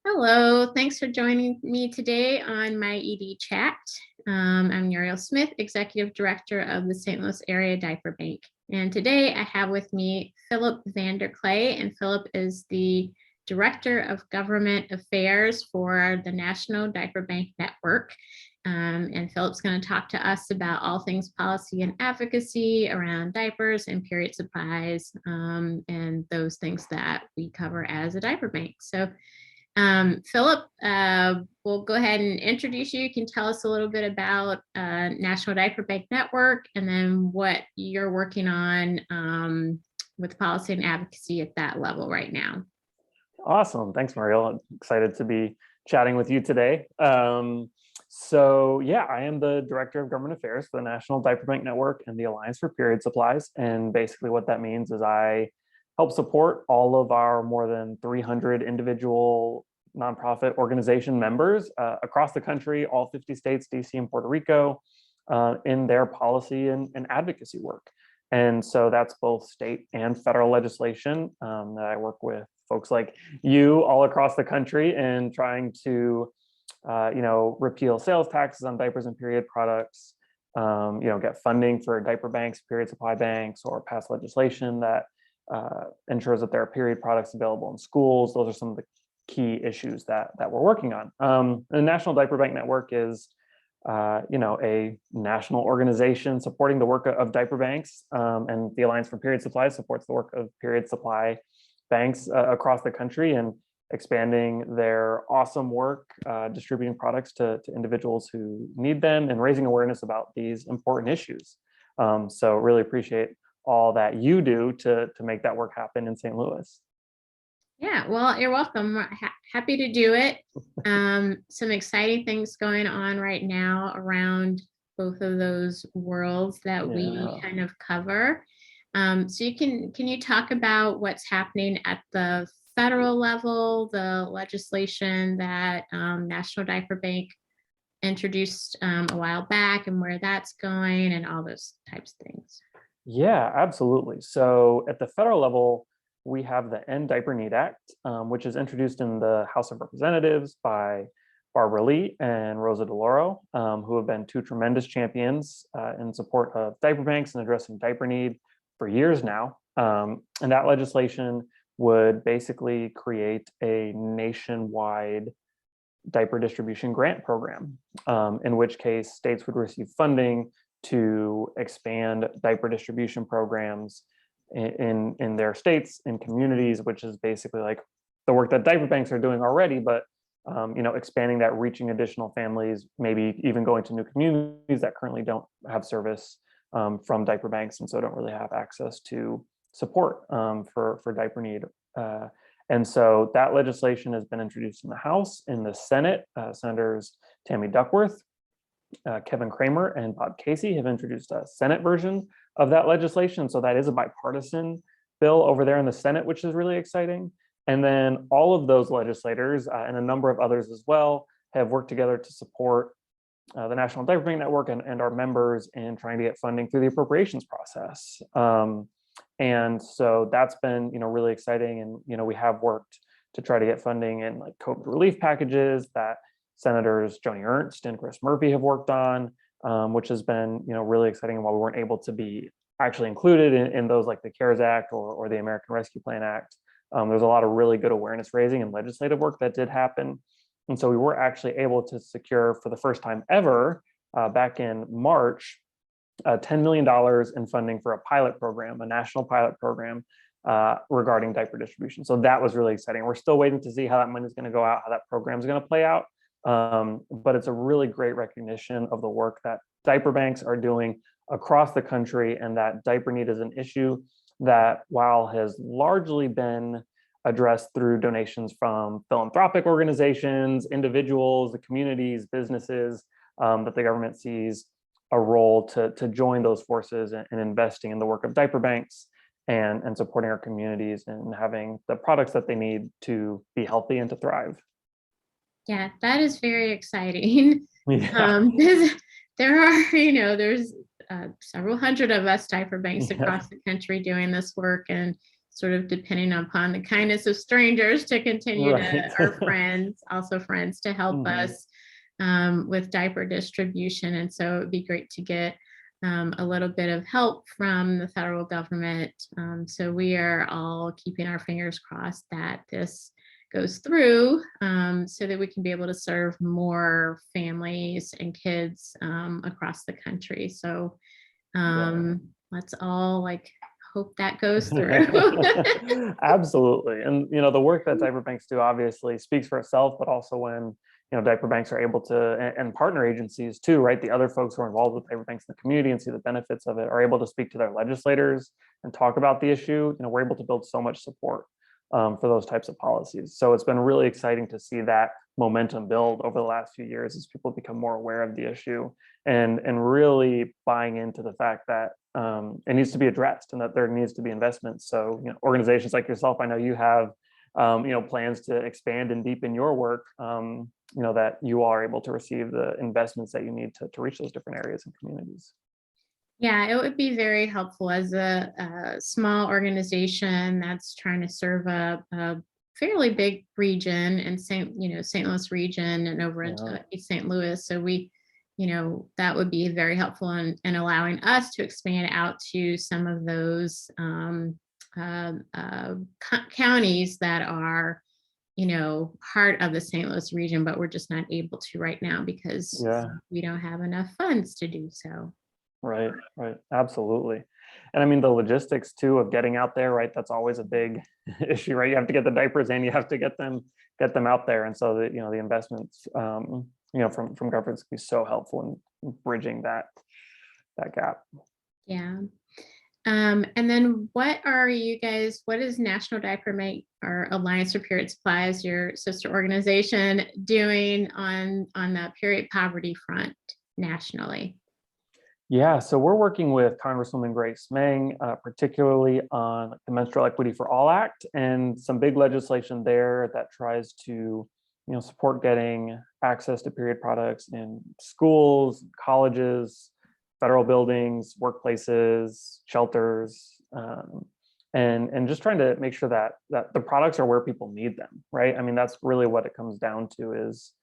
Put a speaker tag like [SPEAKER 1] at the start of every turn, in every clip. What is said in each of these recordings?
[SPEAKER 1] Hello, thanks for joining me today on my ED chat. I'm Muriel Smith, Executive Director of the St. Louis Area Diaper Bank. And today I have with me Phillip Vander, and Phillip is the Director of Government Affairs for the National Diaper Bank Network. And Phillip's going to talk to us about all things policy and advocacy around diapers and period supplies and those things that we cover as a diaper bank. So Phillip, we'll go ahead and introduce you. You can tell us a little bit about National Diaper Bank Network and then what you're working on with policy and advocacy at that level right now.
[SPEAKER 2] Awesome. Thanks, Muriel. I'm excited to be chatting with you today. I am the Director of Government Affairs for the National Diaper Bank Network and the Alliance for Period Supplies. And basically what that means is I help support all of our more than 300 individual nonprofit organization members across the country, all 50 states, DC and Puerto Rico, in their policy and advocacy work. And so that's both state and federal legislation that I work with folks like you all across the country in trying to, repeal sales taxes on diapers and period products, get funding for diaper banks, period supply banks, or pass legislation that ensures that there are period products available in schools. Those are some of the key issues that we're working on. The National Diaper Bank Network is, a national organization supporting the work of diaper banks, and the Alliance for Period Supplies supports the work of period supply banks across the country and expanding their awesome work, distributing products to individuals who need them and raising awareness about these important issues. So really appreciate all that you do to make that work happen in St. Louis.
[SPEAKER 1] Yeah, well, you're welcome. Happy to do it. Some exciting things going on right now around both of those worlds that we kind of cover. So can you talk about what's happening at the federal level, the legislation that National Diaper Bank introduced a while back and where that's going and all those types of things?
[SPEAKER 2] Yeah, absolutely. So at the federal level, we have the End Diaper Need Act, which is introduced in the House of Representatives by Barbara Lee and Rosa DeLauro, who have been two tremendous champions in support of diaper banks and addressing diaper need for years now. And that legislation would basically create a nationwide diaper distribution grant program, in which case states would receive funding to expand diaper distribution programs in their states and communities, which is basically like the work that diaper banks are doing already, but expanding that, reaching additional families, maybe even going to new communities that currently don't have service from diaper banks and so don't really have access to support for diaper need. And so that legislation has been introduced in the House. In the Senate, Senators Tammy Duckworth, Kevin Kramer, and Bob Casey have introduced a Senate version of that legislation. So that is a bipartisan bill over there in the Senate, which is really exciting. And then all of those legislators and a number of others as well have worked together to support the National Diaper Bank Network and our members in trying to get funding through the appropriations process. And so that's been, really exciting. And, we have worked to try to get funding in like COVID relief packages that Senators Joni Ernst and Chris Murphy have worked on, which has been, really exciting. And while we weren't able to be actually included in those like the CARES Act or the American Rescue Plan Act, there's a lot of really good awareness raising and legislative work that did happen. And so we were actually able to secure for the first time ever back in March, $10 million in funding for a pilot program, a national pilot program regarding diaper distribution. So that was really exciting. We're still waiting to see how that money is going to go out, how that program is going to play out. But it's a really great recognition of the work that diaper banks are doing across the country, and that diaper need is an issue that, while has largely been addressed through donations from philanthropic organizations, individuals, the communities, businesses, that the government sees a role to join those forces and investing in the work of diaper banks and supporting our communities and having the products that they need to be healthy and to thrive.
[SPEAKER 1] Yeah, that is very exciting.
[SPEAKER 2] Yeah.
[SPEAKER 1] There are, there's several hundred of us diaper banks across the country doing this work. And sort of depending upon the kindness of strangers to continue
[SPEAKER 2] Right.
[SPEAKER 1] to, or friends, also friends, to help
[SPEAKER 2] Mhm.
[SPEAKER 1] us with diaper distribution. And so it'd be great to get a little bit of help from the federal government. So we are all keeping our fingers crossed that this goes through, so that we can be able to serve more families and kids across the country. So let's all like hope that goes through.
[SPEAKER 2] Absolutely. And the work that diaper banks do obviously speaks for itself, but also when diaper banks are able to, and partner agencies too, right? The other folks who are involved with diaper banks in the community and see the benefits of it are able to speak to their legislators and talk about the issue. We're able to build so much support for those types of policies. So it's been really exciting to see that momentum build over the last few years as people become more aware of the issue and really buying into the fact that it needs to be addressed and that there needs to be investments. So organizations like yourself, I know you have plans to expand and deepen your work, that you are able to receive the investments that you need to reach those different areas and communities.
[SPEAKER 1] Yeah, it would be very helpful as a small organization that's trying to serve a fairly big region in St. Louis region and over
[SPEAKER 2] Yeah.
[SPEAKER 1] into East St. Louis. So we, that would be very helpful in allowing us to expand out to some of those counties that are, part of the St. Louis region, but we're just not able to right now because
[SPEAKER 2] Yeah.
[SPEAKER 1] we don't have enough funds to do so.
[SPEAKER 2] Right, absolutely. And I mean the logistics too of getting out there, right? That's always a big issue, right? You have to get the diapers and you have to get them out there. And so that the investments from governments can be so helpful in bridging that gap.
[SPEAKER 1] Yeah. And then what is National Diaper Bank or Alliance for Period Supplies, your sister organization, doing on the period poverty front nationally?
[SPEAKER 2] Yeah, so we're working with Congresswoman Grace Meng, particularly on the Menstrual Equity for All Act and some big legislation there that tries to, support getting access to period products in schools, colleges, federal buildings, workplaces, shelters, and just trying to make sure that the products are where people need them, right? I mean, that's really what it comes down to is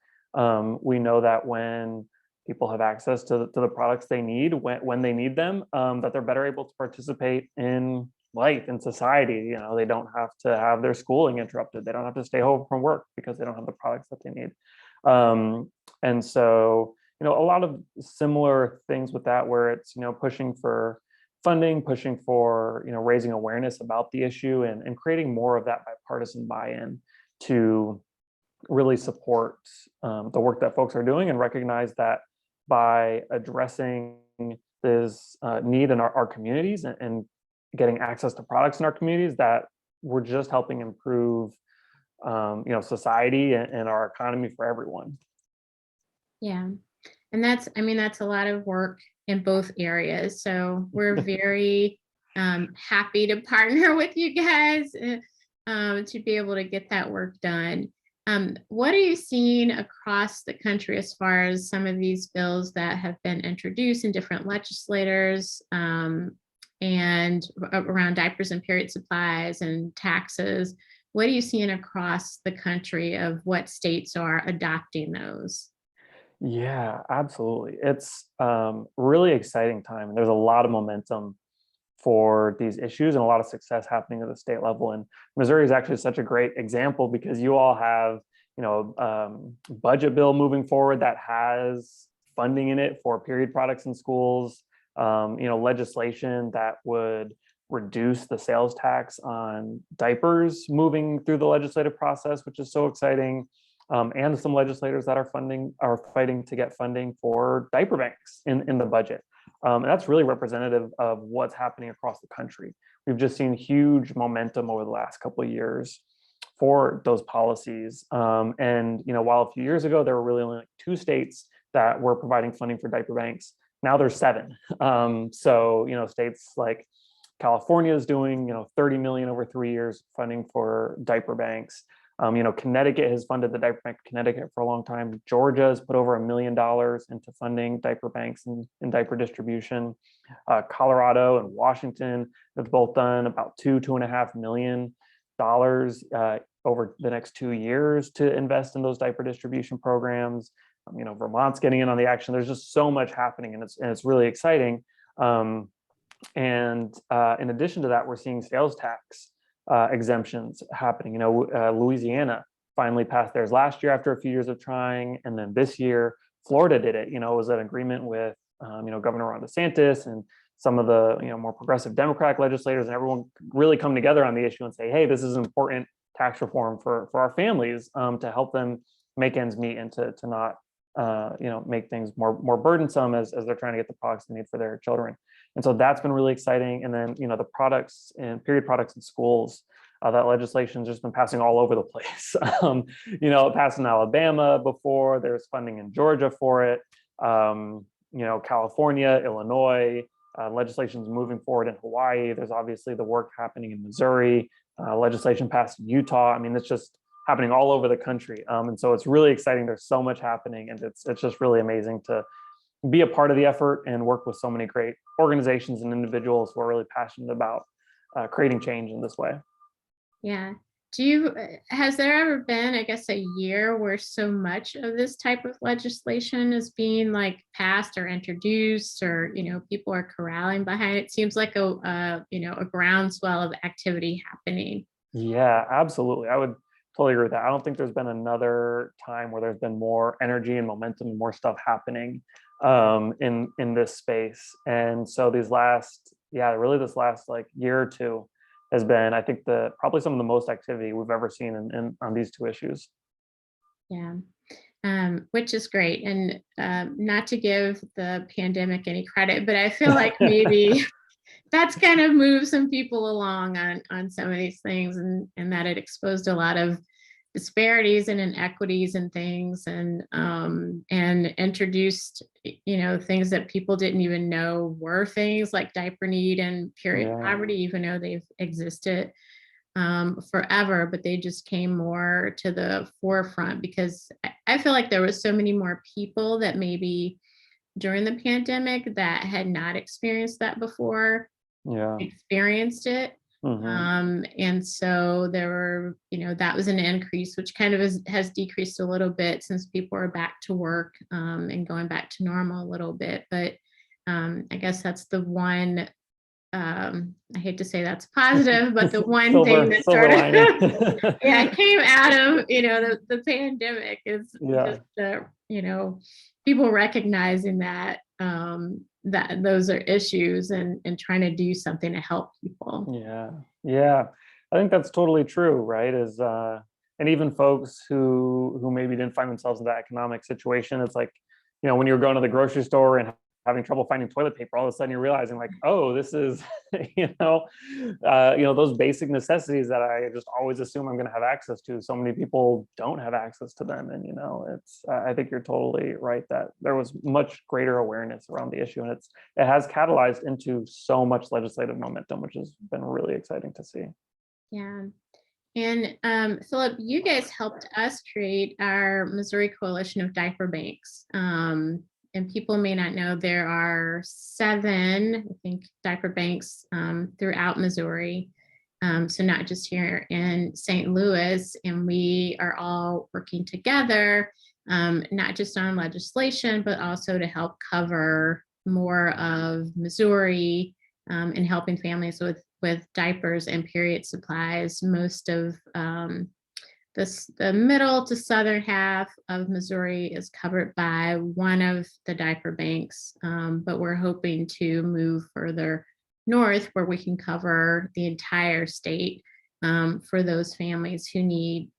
[SPEAKER 2] we know that when people have access to the products they need when they need them, that they're better able to participate in life in society. They don't have to have their schooling interrupted. They don't have to stay home from work because they don't have the products that they need. And so, a lot of similar things with that, where it's, pushing for funding, pushing for, raising awareness about the issue and creating more of that bipartisan buy-in to really support the work that folks are doing and recognize that by addressing this need in our communities and getting access to products in our communities, that we're just helping improve society and our economy for everyone.
[SPEAKER 1] Yeah. And that's a lot of work in both areas. So we're very happy to partner with you guys to be able to get that work done. What are you seeing across the country as far as some of these bills that have been introduced in different legislators and around diapers and period supplies and taxes? What are you seeing across the country of what states are adopting those?
[SPEAKER 2] Yeah, absolutely. It's really exciting time. There's a lot of momentum for these issues and a lot of success happening at the state level. And Missouri is actually such a great example because you all have, budget bill moving forward that has funding in it for period products in schools, legislation that would reduce the sales tax on diapers moving through the legislative process, which is so exciting. And some legislators that are fighting to get funding for diaper banks in the budget. And that's really representative of what's happening across the country. We've just seen huge momentum over the last couple of years for those policies. And while a few years ago there were really only like 2 states that were providing funding for diaper banks, now there's 7. So states like California is doing 30 million over 3 years funding for diaper banks. Connecticut has funded the diaper bank of Connecticut for a long time. Georgia has put over $1 million into funding diaper banks and diaper distribution. Colorado and Washington have both done about $2.5 million over the next 2 years to invest in those diaper distribution programs. Vermont's getting in on the action. There's just so much happening, and it's really exciting. In addition to that, we're seeing sales tax exemptions happening. Louisiana finally passed theirs last year after a few years of trying, and then this year Florida did it. It was an agreement with Governor Ron DeSantis and some of the more progressive Democratic legislators, and everyone really come together on the issue and say, hey, this is important tax reform for our families to help them make ends meet and to not make things more burdensome as they're trying to get the products they need for their children. And so that's been really exciting. And then, the products and period products in schools, that legislation's just been passing all over the place. It passed in Alabama before, there's funding in Georgia for it. California, Illinois, legislation's moving forward in Hawaii. There's obviously the work happening in Missouri, legislation passed in Utah. I mean, it's just happening all over the country. And so it's really exciting. There's so much happening, and it's just really amazing to be a part of the effort and work with so many great organizations and individuals who are really passionate about creating change in this way.
[SPEAKER 1] Yeah. Has there ever been, I guess, a year where so much of this type of legislation is being passed or introduced, or, people are corralling behind it? Seems like a groundswell of activity happening.
[SPEAKER 2] Yeah, absolutely. I would totally agree with that. I don't think there's been another time where there's been more energy and momentum and more stuff happening in this space. And so this last year or two has been, I think, probably some of the most activity we've ever seen on these two issues.
[SPEAKER 1] Yeah. Which is great. And not to give the pandemic any credit, but I feel like maybe that's kind of moved some people along on some of these things, and that it exposed a lot of disparities and inequities and things, and introduced things that people didn't even know were things, like diaper need and period poverty, even though they've existed forever, but they just came more to the forefront because I feel like there was so many more people that maybe during the pandemic that had not experienced that before experienced it. And so there were, that was an increase, which kind of has decreased a little bit since people are back to work and going back to normal a little bit. But I guess that's the one, I hate to say that's positive, but the one thing that sort of came out of, the pandemic is just the, people recognizing that that those are issues and trying to do something to help people.
[SPEAKER 2] Yeah. I think that's totally true, right? And even folks who maybe didn't find themselves in that economic situation, it's like, when you're going to the grocery store and having trouble finding toilet paper, all of a sudden you're realizing oh, this is, those basic necessities that I just always assume I'm going to have access to. So many people don't have access to them. And, I think you're totally right that there was much greater awareness around the issue, and it has catalyzed into so much legislative momentum, which has been really exciting to see.
[SPEAKER 1] Yeah. And Phillip, you guys helped us create our Missouri Coalition of Diaper Banks. And people may not know there are 7, I think, diaper banks throughout Missouri. So not just here in St. Louis, and we are all working together, not just on legislation, but also to help cover more of Missouri and helping families with diapers and period supplies. Most of the middle to southern half of Missouri is covered by one of the diaper banks, but we're hoping to move further north where we can cover the entire state for those families who need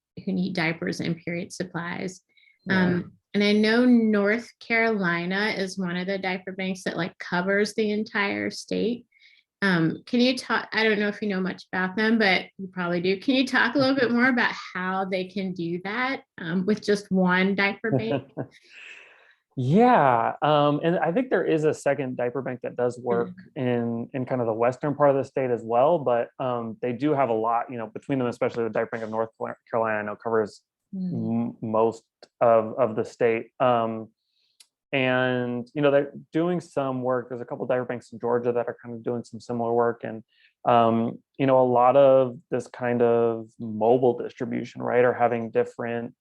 [SPEAKER 1] diapers and period supplies. And I know North Carolina is one of the diaper banks that covers the entire state. Can you talk, I don't know if you know much about them, but you probably do. Can you talk a little bit more about how they can do that with just one diaper bank?
[SPEAKER 2] Yeah, and I think there is a second diaper bank that does work in kind of the western part of the state as well, but they do have a lot, between them, especially the diaper bank of North Carolina, I know covers
[SPEAKER 1] Mm.
[SPEAKER 2] most of the state. And they're doing some work. There's a couple diaper banks in Georgia that are kind of doing some similar work, and a lot of this kind of mobile distribution, right, are having different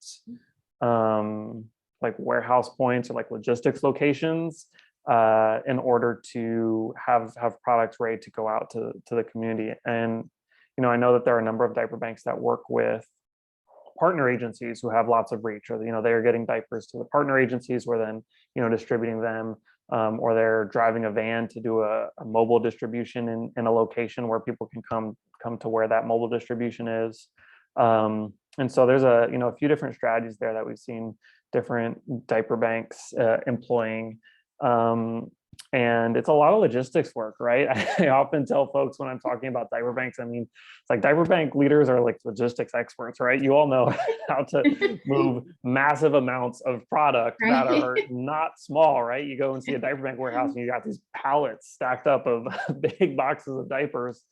[SPEAKER 2] like warehouse points or like logistics locations in order to have products ready to go out to the community. And I know that there are a number of diaper banks that work with partner agencies who have lots of reach, or they're getting diapers to the partner agencies, where then distributing them, or they're driving a van to do a mobile distribution in a location where people can come to where that mobile distribution is. And so there's a few different strategies there that we've seen different diaper banks employing. And it's a lot of logistics work, right? I often tell folks when I'm talking about diaper banks, I mean, it's like diaper bank leaders are like logistics experts, right? You all know how to move massive amounts of product that
[SPEAKER 1] Right.
[SPEAKER 2] are not small, right? You go and see a diaper bank warehouse and you got these pallets stacked up of big boxes of diapers.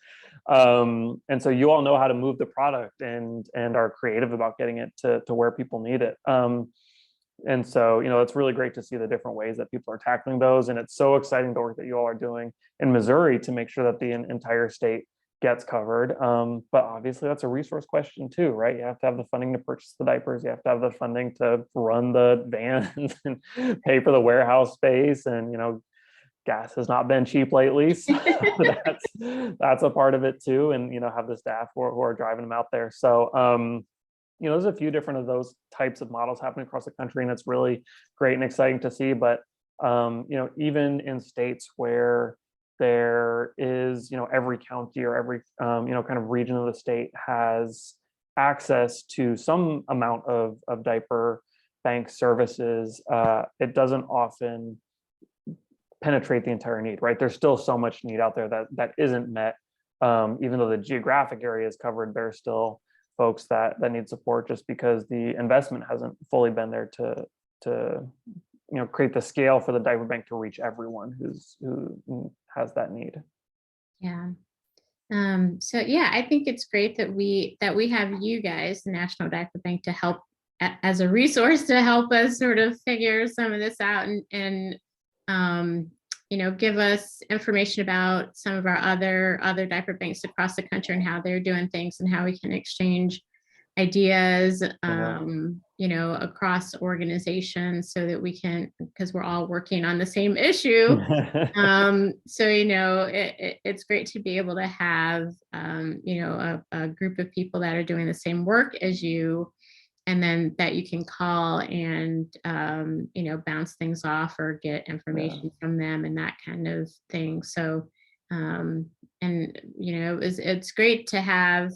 [SPEAKER 2] And so you all know how to move the product and are creative about getting it to where people need it. And so, it's really great to see the different ways that people are tackling those. And it's so exciting the work that you all are doing in Missouri to make sure that the entire state gets covered. But obviously that's a resource question too, right? You have to have the funding to purchase the diapers. You have to have the funding to run the vans and pay for the warehouse space. And, gas has not been cheap lately. So that's a part of it too. And, have the staff who are driving them out there. So, there's a few different of those types of models happening across the country, and it's really great and exciting to see. But even in states where there is, every county or every kind of region of the state has access to some amount of diaper bank services, it doesn't often penetrate the entire need, right? There's still so much need out there that isn't met. Even though the geographic area is covered, there's still folks that need support, just because the investment hasn't fully been there to create the scale for the diaper bank to reach everyone who has that need.
[SPEAKER 1] Yeah. So yeah, I think it's great that we have you guys, the National Diaper Bank, to help as a resource to help us sort of figure some of this out and give us information about some of our other diaper banks across the country and how they're doing things and how we can exchange ideas, across organizations, so that we can, because we're all working on the same issue. So, it's great to be able to have, a group of people that are doing the same work as you, and then that you can call and, bounce things off or get information from them and that kind of thing. So, it's great to have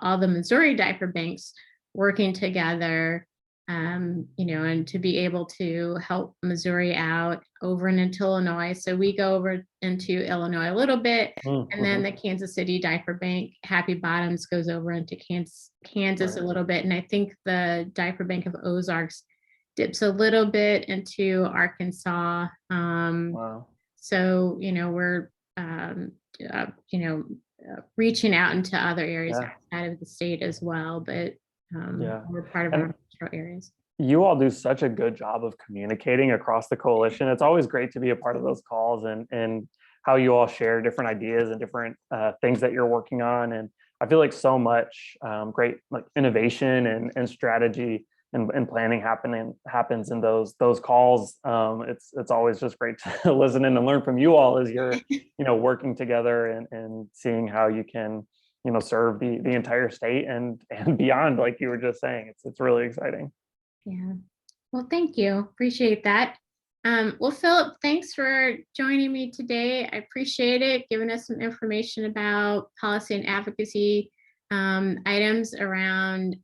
[SPEAKER 1] all the Missouri diaper banks working together, and to be able to help Missouri out over and into Illinois. So we go over into Illinois a little bit, and then the Kansas City Diaper Bank, Happy Bottoms, goes over into Kansas
[SPEAKER 2] Right.
[SPEAKER 1] a little bit. And I think the Diaper Bank of Ozarks dips a little bit into Arkansas.
[SPEAKER 2] Wow.
[SPEAKER 1] So, we're, reaching out into other areas outside of the state as well, but we're part of our metro areas.
[SPEAKER 2] You all do such a good job of communicating across the coalition. It's always great to be a part of those calls and how you all share different ideas and different things that you're working on. And I feel like so much great like innovation and strategy and planning happens in those calls. It's always just great to listen in and learn from you all as you're working together and seeing how you can serve the entire state and beyond, like you were just saying. It's really exciting.
[SPEAKER 1] Yeah. Well, thank you. Appreciate that. Well, Phillip, thanks for joining me today. I appreciate it, giving us some information about policy and advocacy items around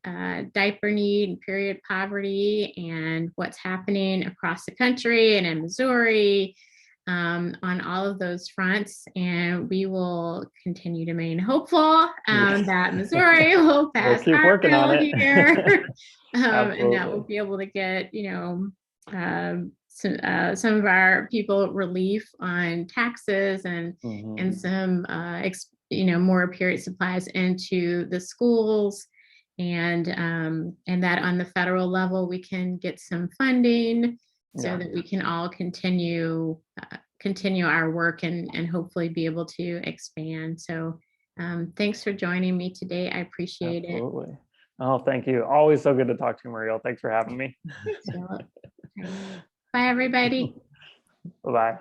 [SPEAKER 1] diaper need and period poverty and what's happening across the country and in Missouri, on all of those fronts. And we will continue to remain hopeful that Missouri will pass
[SPEAKER 2] we'll keep
[SPEAKER 1] our
[SPEAKER 2] working
[SPEAKER 1] bill
[SPEAKER 2] on it
[SPEAKER 1] here. And that we'll be able to get, some of our people relief on taxes and some more period supplies into the schools, and that on the federal level we can get some funding so that we can all continue our work and hopefully be able to expand. So thanks for joining me today. I appreciate
[SPEAKER 2] Absolutely. Oh, thank you. Always so good to talk to you, Muriel. Thanks for having me.
[SPEAKER 1] it. Bye, everybody.
[SPEAKER 2] Bye-bye.